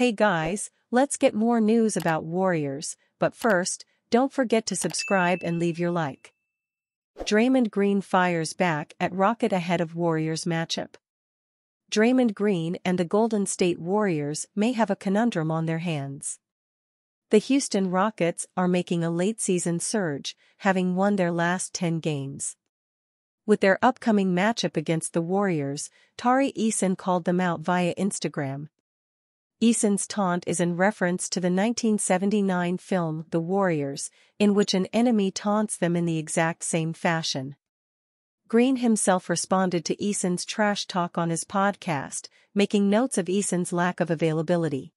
Hey guys, let's get more news about Warriors, but first, don't forget to subscribe and leave your like. Draymond Green fires back at Rocket ahead of Warriors matchup. Draymond Green and the Golden State Warriors may have a conundrum on their hands. The Houston Rockets are making a late-season surge, having won their last 10 games. With their upcoming matchup against the Warriors, Tari Eason called them out via Instagram. Eason's taunt is in reference to the 1979 film The Warriors, in which an enemy taunts them in the exact same fashion. Green himself responded to Eason's trash talk on his podcast, making notes of Eason's lack of availability.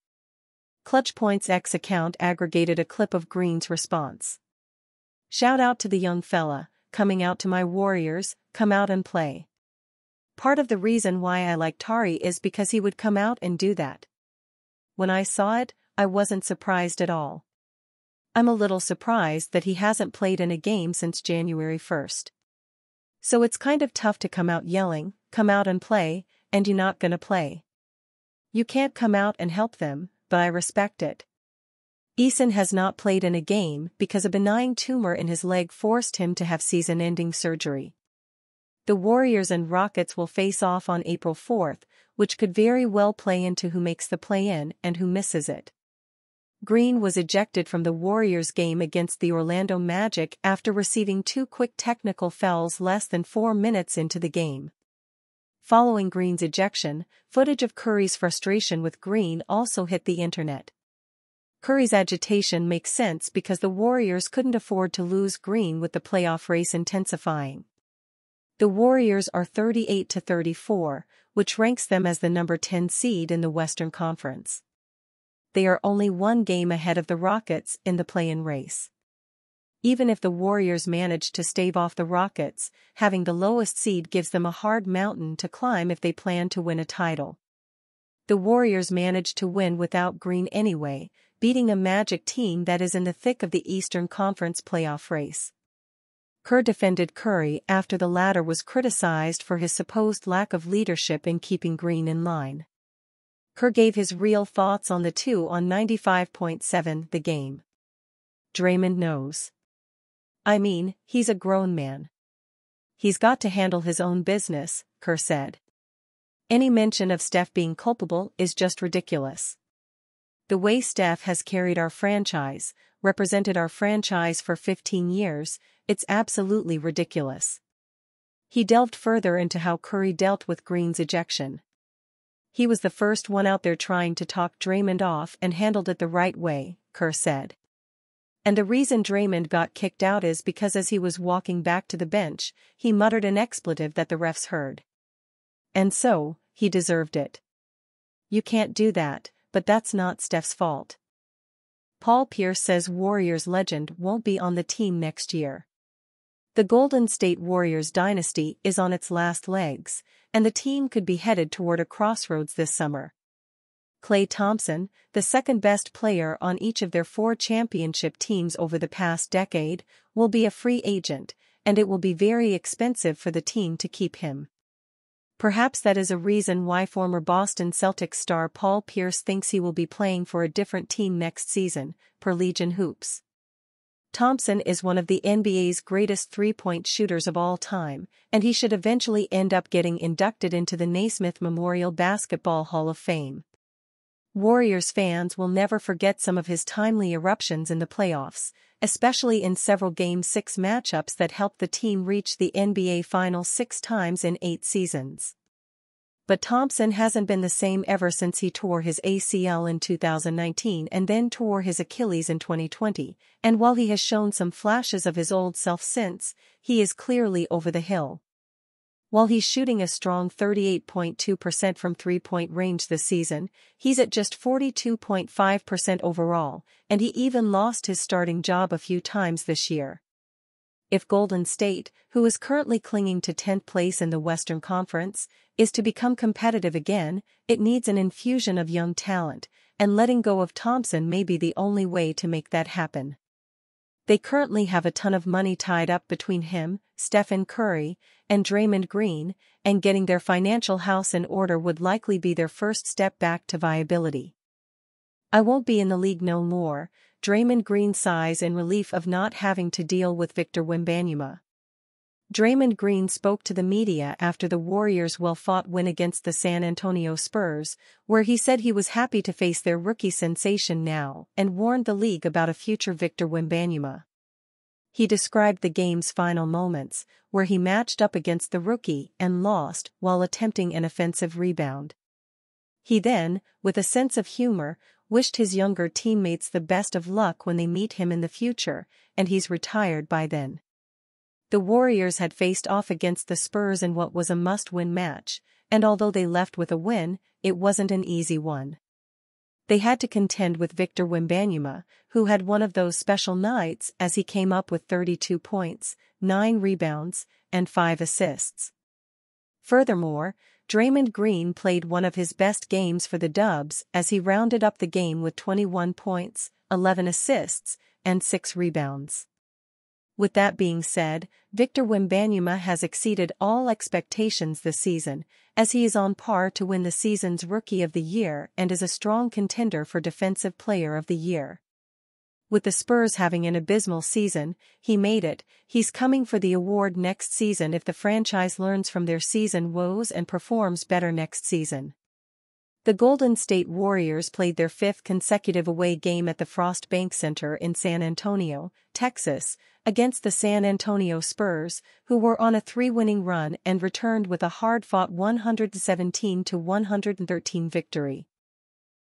ClutchPoints X account aggregated a clip of Green's response. "Shout out to the young fella, coming out to my Warriors, come out and play. Part of the reason why I like Tari is because he would come out and do that. When I saw it, I wasn't surprised at all. I'm a little surprised that he hasn't played in a game since January 1st. So it's kind of tough to come out yelling, come out and play, and you're not gonna play. You can't come out and help them, but I respect it." Eason has not played in a game because a benign tumor in his leg forced him to have season-ending surgery. The Warriors and Rockets will face off on April 4th, which could very well play into who makes the play-in and who misses it. Green was ejected from the Warriors game against the Orlando Magic after receiving 2 quick technical fouls less than 4 minutes into the game. Following Green's ejection, footage of Curry's frustration with Green also hit the internet. Curry's agitation makes sense because the Warriors couldn't afford to lose Green with the playoff race intensifying. The Warriors are 38-34, which ranks them as the number 10 seed in the Western Conference. They are only 1 game ahead of the Rockets in the play-in race. Even if the Warriors manage to stave off the Rockets, having the lowest seed gives them a hard mountain to climb if they plan to win a title. The Warriors managed to win without Green anyway, beating a Magic team that is in the thick of the Eastern Conference playoff race. Kerr defended Curry after the latter was criticized for his supposed lack of leadership in keeping Green in line. Kerr gave his real thoughts on the two on 95.7 The Game. "Draymond knows. I mean, he's a grown man. He's got to handle his own business," Kerr said. "Any mention of Steph being culpable is just ridiculous. The way Steph has carried our franchise, represented our franchise for 15 years, it's absolutely ridiculous." He delved further into how Curry dealt with Green's ejection. "He was the first one out there trying to talk Draymond off and handled it the right way," Kerr said. "And the reason Draymond got kicked out is because as he was walking back to the bench, he muttered an expletive that the refs heard. And so, he deserved it. You can't do that, but that's not Steph's fault." Paul Pierce says Warriors legend won't be on the team next year. The Golden State Warriors dynasty is on its last legs, and the team could be headed toward a crossroads this summer. Klay Thompson, the second-best player on each of their 4 championship teams over the past decade, will be a free agent, and it will be very expensive for the team to keep him. Perhaps that is a reason why former Boston Celtics star Paul Pierce thinks he will be playing for a different team next season, per Legion Hoops. Thompson is one of the NBA's greatest three-point shooters of all time, and he should eventually end up getting inducted into the Naismith Memorial Basketball Hall of Fame. Warriors fans will never forget some of his timely eruptions in the playoffs, especially in several Game 6 matchups that helped the team reach the NBA Finals 6 times in 8 seasons. But Thompson hasn't been the same ever since he tore his ACL in 2019 and then tore his Achilles in 2020, and while he has shown some flashes of his old self since, he is clearly over the hill. While he's shooting a strong 38.2% from three-point range this season, he's at just 42.5% overall, and he even lost his starting job a few times this year. If Golden State, who is currently clinging to 10th place in the Western Conference, is to become competitive again, it needs an infusion of young talent, and letting go of Thompson may be the only way to make that happen. They currently have a ton of money tied up between him, Stephen Curry, and Draymond Green, and getting their financial house in order would likely be their first step back to viability. "I won't be in the league no more," Draymond Green sighs in relief of not having to deal with Victor Wembanyama. Draymond Green spoke to the media after the Warriors' well-fought win against the San Antonio Spurs, where he said he was happy to face their rookie sensation now and warned the league about a future Victor Wembanyama. He described the game's final moments, where he matched up against the rookie and lost while attempting an offensive rebound. He then, with a sense of humor, wished his younger teammates the best of luck when they meet him in the future, and he's retired by then. The Warriors had faced off against the Spurs in what was a must-win match, and although they left with a win, it wasn't an easy one. They had to contend with Victor Wembanyama, who had one of those special nights as he came up with 32 points, 9 rebounds, and 5 assists. Furthermore, Draymond Green played one of his best games for the Dubs as he rounded up the game with 21 points, 11 assists, and 6 rebounds. With that being said, Victor Wembanyama has exceeded all expectations this season, as he is on par to win the season's Rookie of the Year and is a strong contender for Defensive Player of the Year. With the Spurs having an abysmal season, he made it. He's coming for the award next season if the franchise learns from their season woes and performs better next season. The Golden State Warriors played their 5th consecutive away game at the Frost Bank Center in San Antonio, Texas, against the San Antonio Spurs, who were on a 3-winning run and returned with a hard-fought 117-113 victory.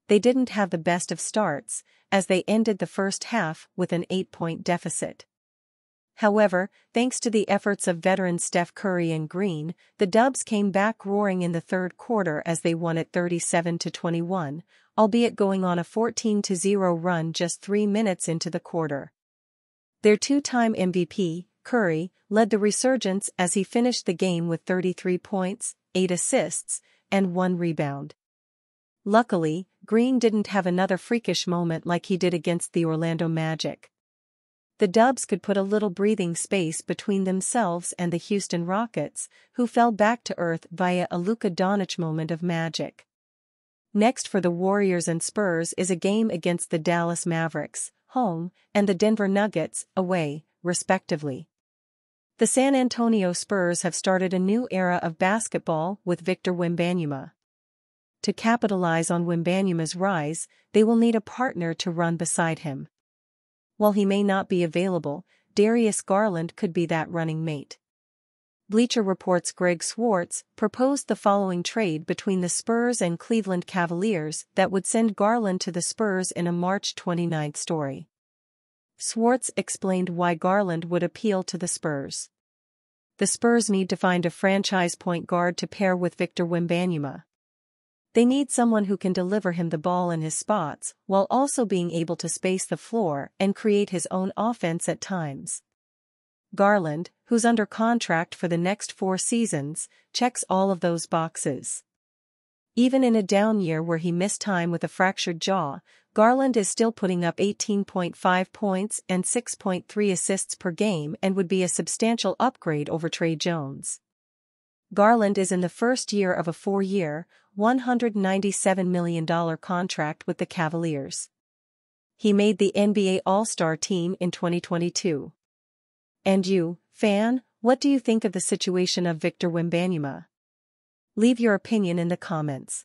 They didn't have the best of starts, as they ended the first half with an 8-point deficit. However, thanks to the efforts of veterans Steph Curry and Green, the Dubs came back roaring in the third quarter as they won at 37-21, albeit going on a 14-0 run just 3 minutes into the quarter. Their 2-time MVP, Curry, led the resurgence as he finished the game with 33 points, 8 assists, and 1 rebound. Luckily, Green didn't have another freakish moment like he did against the Orlando Magic. The Dubs could put a little breathing space between themselves and the Houston Rockets, who fell back to earth via a Luka Doncic moment of magic. Next for the Warriors and Spurs is a game against the Dallas Mavericks, home, and the Denver Nuggets, away, respectively. The San Antonio Spurs have started a new era of basketball with Victor Wembanyama. To capitalize on Wembanyama's rise, they will need a partner to run beside him. While he may not be available, Darius Garland could be that running mate. Bleacher Report's Greg Swartz proposed the following trade between the Spurs and Cleveland Cavaliers that would send Garland to the Spurs in a March 29 story. Swartz explained why Garland would appeal to the Spurs. The Spurs need to find a franchise point guard to pair with Victor Wembanyama. They need someone who can deliver him the ball in his spots while also being able to space the floor and create his own offense at times. Garland, who's under contract for the next 4 seasons, checks all of those boxes. Even in a down year where he missed time with a fractured jaw, Garland is still putting up 18.5 points and 6.3 assists per game and would be a substantial upgrade over Trey Jones. Garland is in the first year of a 4-year, $197 million contract with the Cavaliers. He made the NBA All-Star team in 2022. And you, fan, what do you think of the situation of Victor Wembanyama? Leave your opinion in the comments.